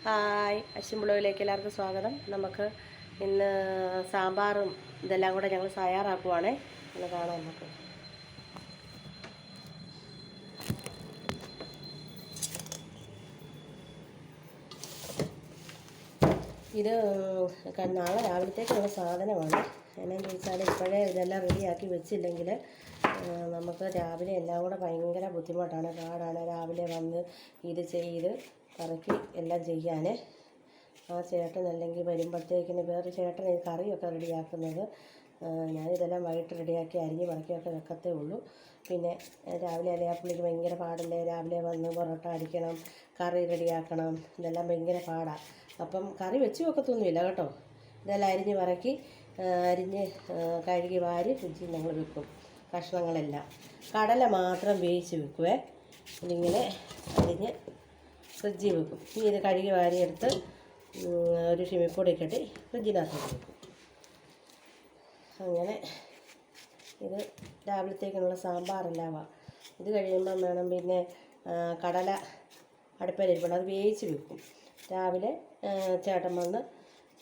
Hi, അശ്വിൻപുളയിലേക്ക് എല്ലാവർക്കും സ്വാഗതം. നമുക്ക് ഇന്ന് സാമ്പാറും ഇതെല്ലാം കൂടെ ഞങ്ങൾ തയ്യാറാക്കുവാണേ. ഒന്ന് കാണാം നമുക്ക്. ഇത് നാളെ രാവിലത്തേക്കുള്ള സാധനമാണ്. എന്നാന്ന് ചോദിച്ചാൽ ഇപ്പോഴേ ഇതെല്ലാം റെഡിയാക്കി വെച്ചില്ലെങ്കിൽ നമുക്ക് രാവിലെ എല്ലാം കൂടെ ഭയങ്കര ബുദ്ധിമുട്ടാണ്, പാടാണ്. രാവിലെ വന്ന് ഇത് ചെയ്ത് കറക്കി എല്ലാം ചെയ്യാൻ ആ ചേട്ടൻ അല്ലെങ്കിൽ വരുമ്പോഴത്തേക്കിന് വേറെ ചേട്ടൻ ഈ കറിയൊക്കെ റെഡിയാക്കുന്നത്. ഞാനിതെല്ലാം വൈകിട്ട് റെഡിയാക്കി അരിഞ്ഞ് പറക്കിയൊക്കെ വെക്കത്തേ ഉള്ളൂ. പിന്നെ രാവിലെ അലയാപ്പുള്ളിക്ക് ഭയങ്കര പാടല്ലേ, രാവിലെ വന്ന് പൊറോട്ട അടിക്കണം, കറി റെഡിയാക്കണം, ഇതെല്ലാം ഭയങ്കര പാടാണ്. അപ്പം കറി വെച്ച് വെക്കത്തൊന്നുമില്ല കേട്ടോ. ഇതെല്ലാം അരിഞ്ഞ് പറക്കി അരിഞ്ഞ് കഴുകി വാരി ഫ്രിഡ്ജിൽ ഞങ്ങൾ വെക്കും. കഷ്ണങ്ങളെല്ലാം കടല മാത്രം വേവിച്ച് വെക്കുവേ. ഇതിങ്ങനെ അരിഞ്ഞ് ഫ്രിഡ്ജിൽ വെക്കും. ഇനി ഇത് കഴുകി വാരിയെടുത്ത് ഒരു ഷിമിപ്പൊടി കെട്ടി ഫ്രിഡ്ജിനകത്ത് വെക്കും. അങ്ങനെ ഇത് രാവിലത്തേക്കുള്ള സാമ്പാറെല്ലാമാണ്. ഇത് കഴിയുമ്പം വേണം പിന്നെ കടല അടുപ്പിലിരിക്കണം, അത് വേവിച്ച് വെക്കും. രാവിലെ ചേട്ടൻ വന്ന്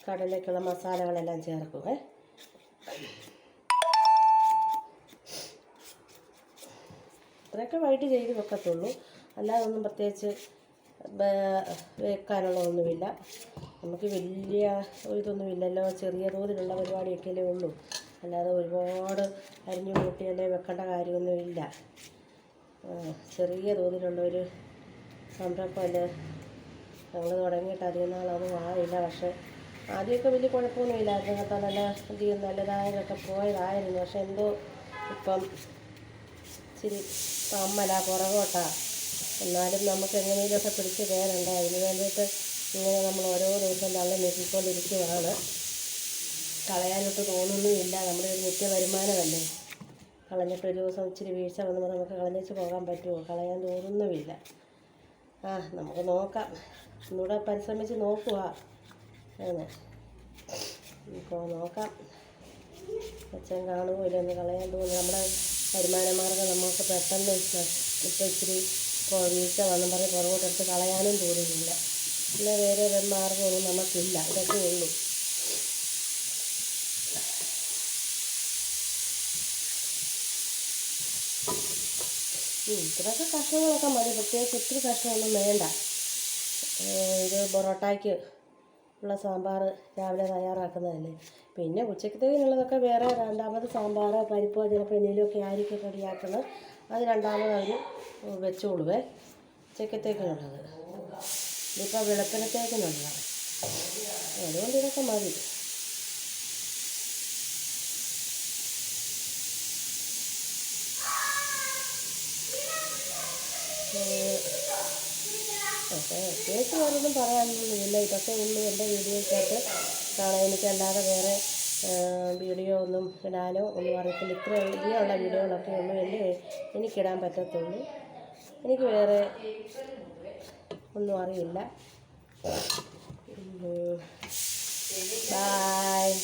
കടലയ്ക്കുള്ള മസാലകളെല്ലാം ചേർക്കുവേ. ഇത്രയൊക്കെ വൈകിട്ട് ചെയ്ത് വെക്കത്തുള്ളൂ, അല്ലാതെ ഒന്നും പ്രത്യേകിച്ച് വെക്കാനുള്ളതൊന്നുമില്ല. നമുക്ക് വലിയ ഇതൊന്നുമില്ലല്ലോ, ചെറിയ തോതിലുള്ള പരിപാടിയൊക്കെയല്ലേ ഉള്ളൂ, അല്ലാതെ ഒരുപാട് അരിഞ്ഞു കൂട്ടിയല്ലേ വെക്കേണ്ട കാര്യമൊന്നുമില്ല. ചെറിയ തോതിലുള്ളൊരു സംരംഭമല്ലേ ഞങ്ങൾ തുടങ്ങിയിട്ട് അധികം നാളൊന്നും ആയില്ല. പക്ഷേ ആദ്യമൊക്കെ വലിയ കുഴപ്പമൊന്നുമില്ലായിരുന്നു കേട്ടോ, അധികം നല്ലതായതൊക്കെ പോയതായിരുന്നു. പക്ഷെ എന്തോ ഇപ്പം ഇച്ചിരി അമ്മല പുറകോട്ടാ. എന്നാലും നമുക്ക് എങ്ങനെയൊക്കെ പിടിച്ച് കയറണ്ട. അതിന് വേണ്ടിയിട്ട് ഇങ്ങനെ നമ്മൾ ഓരോ ദിവസം തള്ളി നീക്കിക്കൊണ്ടിരിക്കുകയാണ്. കളയാനൊട്ട് തോന്നുന്നുമില്ല. നമ്മുടെ ഒരു നിത്യ വരുമാനമല്ലേ. കളഞ്ഞിട്ടൊരു ദിവസം ഇച്ചിരി വീഴ്ച വന്നപ്പോൾ നമുക്ക് കളഞ്ഞേച്ച് പോകാൻ പറ്റുമോ? കളയാൻ തോന്നുന്നുമില്ല. നമുക്ക് നോക്കാം, ഒന്നുകൂടെ പരിശ്രമിച്ച് നോക്കുക. ഇപ്പോൾ നോക്കാം, അച്ഛൻ കാണുമോ ഇല്ലെന്ന്. കളയാൻ തോന്നുന്നു. നമ്മുടെ വരുമാനമാർഗ്ഗം നമുക്ക് പെട്ടെന്ന് ഇപ്പോൾ ഇച്ചിരി വീഴ്ച വന്നും പറഞ്ഞ് പുറകോട്ടെടുത്ത് കളയാനും തോന്നുന്നില്ല. പിന്നെ വേറെ മാർഗ്ഗമൊന്നും നമുക്കില്ല, ഇതൊക്കെ ഉള്ളൂ. ഇത്രയൊക്കെ കഷ്ണങ്ങളൊക്കെ മതി, പ്രത്യേകിച്ച് ഒത്തിരി കഷ്ണമൊന്നും വേണ്ട. ഇത് പൊറോട്ടയ്ക്ക് ഉള്ള സാമ്പാർ രാവിലെ തയ്യാറാക്കുന്നതല്ലേ. പിന്നെ ഉച്ചക്കത്തേക്കുള്ളതൊക്കെ വേറെ രണ്ടാമത് സാമ്പാറോ പരിപ്പോ ചിലപ്പോൾ എന്തെങ്കിലുമൊക്കെ ആയിരിക്കും റെഡിയാക്കുന്നത്. അത് രണ്ടാമത് അവർ വെച്ചോളുവേ. ഉച്ചക്കത്തേക്കിനുള്ളത് ഇതിപ്പോൾ വെളുപ്പിനത്തേക്കിനുള്ളതാണ്. അതുകൊണ്ട് ഇതൊക്കെ മതി. പ്രത്യേകിച്ച് വേറൊന്നും പറയാനൊന്നുമില്ല. ഇതൊക്കെ ഉള്ളൂ എൻ്റെ വീഡിയോയ്ക്കകത്ത് കാണാൻ. എനിക്കല്ലാതെ വേറെ വീഡിയോ ഒന്നും ഇടാനോ ഒന്നും അറിയത്തില്ല. ഇങ്ങനെയുള്ള വീഡിയോകളൊക്കെ ഉള്ളൂ എനിക്കിടാൻ പറ്റത്തുള്ളൂ. എനിക്ക് വേറെ ഒന്നും അറിയില്ല. ബായ്.